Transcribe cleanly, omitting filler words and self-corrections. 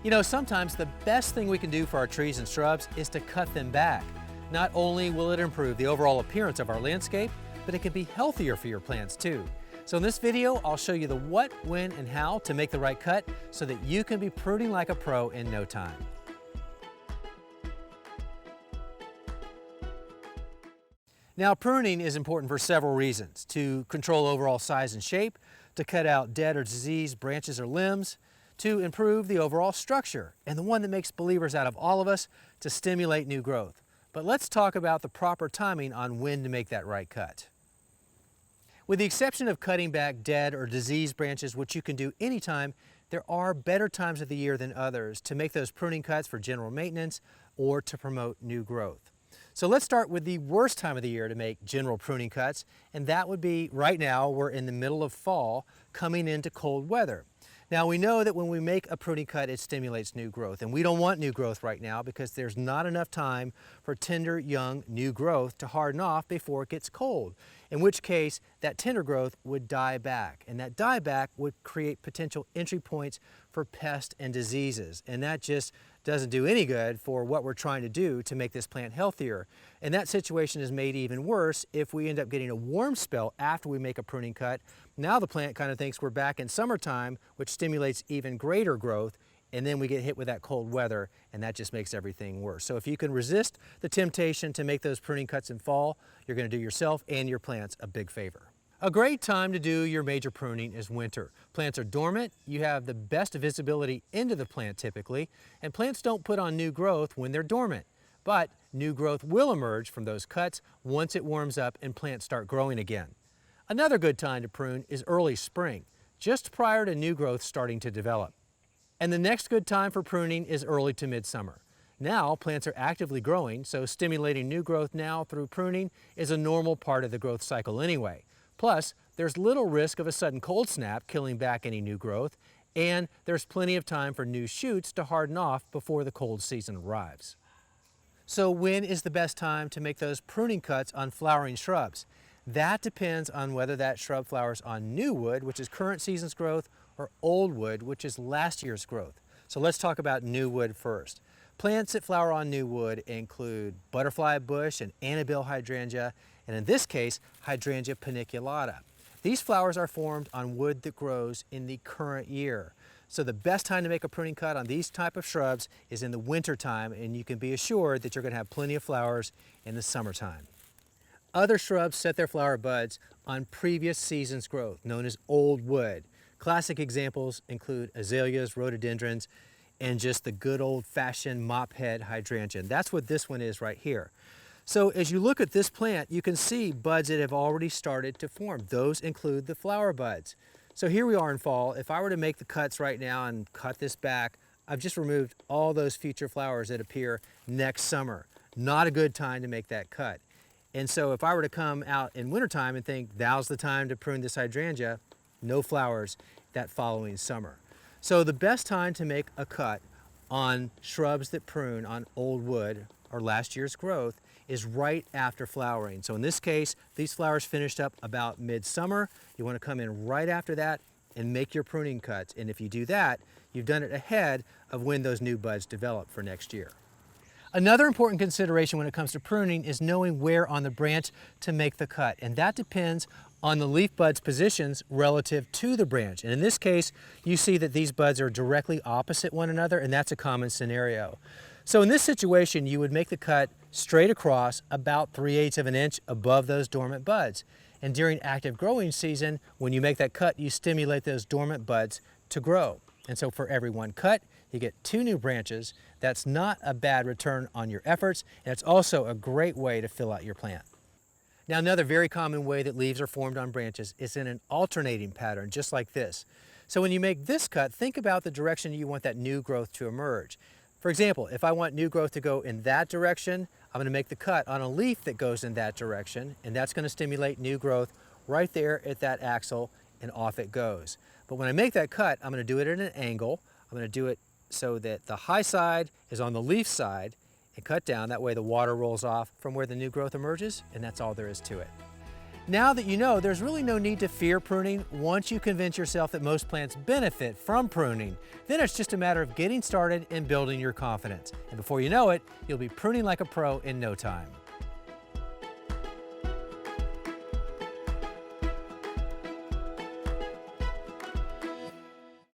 You know, sometimes the best thing we can do for our trees and shrubs is to cut them back. Not only will it improve the overall appearance of our landscape, but it can be healthier for your plants too. So in this video, I'll show you the what, when, and how to make the right cut so that you can be pruning like a pro in no time. Now, pruning is important for several reasons: to control overall size and shape, to cut out dead or diseased branches or limbs, to improve the overall structure, and the one that makes believers out of all of us, to stimulate new growth. But let's talk about the proper timing on when to make that right cut. With the exception of cutting back dead or diseased branches, which you can do anytime, there are better times of the year than others to make those pruning cuts for general maintenance or to promote new growth. So let's start with the worst time of the year to make general pruning cuts, and that would be right now. We're in the middle of fall, coming into cold weather. Now we know that when we make a pruning cut, it stimulates new growth, and we don't want new growth right now because there's not enough time for tender, young, new growth to harden off before it gets cold, in which case that tender growth would die back, and that dieback would create potential entry points for pests and diseases, and that just doesn't do any good for what we're trying to do to make this plant healthier. And that situation is made even worse if we end up getting a warm spell after we make a pruning cut. Now the plant kind of thinks we're back in summertime, which stimulates even greater growth, and then we get hit with that cold weather, and that just makes everything worse. So if you can resist the temptation to make those pruning cuts in fall, you're going to do yourself and your plants a big favor. A great time to do your major pruning is winter. Plants are dormant, you have the best visibility into the plant typically, and plants don't put on new growth when they're dormant. But new growth will emerge from those cuts once it warms up and plants start growing again. Another good time to prune is early spring, just prior to new growth starting to develop. And the next good time for pruning is early to midsummer. Now plants are actively growing, so stimulating new growth now through pruning is a normal part of the growth cycle anyway. Plus, there's little risk of a sudden cold snap killing back any new growth, and there's plenty of time for new shoots to harden off before the cold season arrives. So when is the best time to make those pruning cuts on flowering shrubs? That depends on whether that shrub flowers on new wood, which is current season's growth, or old wood, which is last year's growth. So let's talk about new wood first. Plants that flower on new wood include butterfly bush and Annabelle hydrangea, and in this case, hydrangea paniculata. These flowers are formed on wood that grows in the current year. So the best time to make a pruning cut on these type of shrubs is in the winter time, and you can be assured that you're going to have plenty of flowers in the summertime. Other shrubs set their flower buds on previous season's growth, known as old wood. Classic examples include azaleas, rhododendrons, and just the good old-fashioned mop-head hydrangea. And that's what this one is right here. So as you look at this plant, you can see buds that have already started to form. Those include the flower buds. So here we are in fall. If I were to make the cuts right now and cut this back, I've just removed all those future flowers that appear next summer. Not a good time to make that cut. And so if I were to come out in wintertime and think, now's the time to prune this hydrangea, no flowers that following summer. So the best time to make a cut on shrubs that prune on old wood or last year's growth is right after flowering. So in this case, these flowers finished up about midsummer. You want to come in right after that and make your pruning cuts. And if you do that, you've done it ahead of when those new buds develop for next year. Another important consideration when it comes to pruning is knowing where on the branch to make the cut, and that depends on the leaf buds positions relative to the branch. And in this case, you see that these buds are directly opposite one another, and that's a common scenario. So in this situation, you would make the cut straight across about 3/8 of an inch above those dormant buds. And during active growing season, when you make that cut, you stimulate those dormant buds to grow. And so for every one cut, you get 2 new branches. That's not a bad return on your efforts, and it's also a great way to fill out your plant. Now, another very common way that leaves are formed on branches is in an alternating pattern, just like this. So when you make this cut, think about the direction you want that new growth to emerge. For example, if I want new growth to go in that direction, I'm going to make the cut on a leaf that goes in that direction, and that's going to stimulate new growth right there at that axle, and off it goes. But when I make that cut, I'm going to do it at an angle. I'm going to do it so that the high side is on the leaf side and cut down. That way the water rolls off from where the new growth emerges, and that's all there is to it. Now that you know, there's really no need to fear pruning once you convince yourself that most plants benefit from pruning. Then it's just a matter of getting started and building your confidence. And before you know it, you'll be pruning like a pro in no time.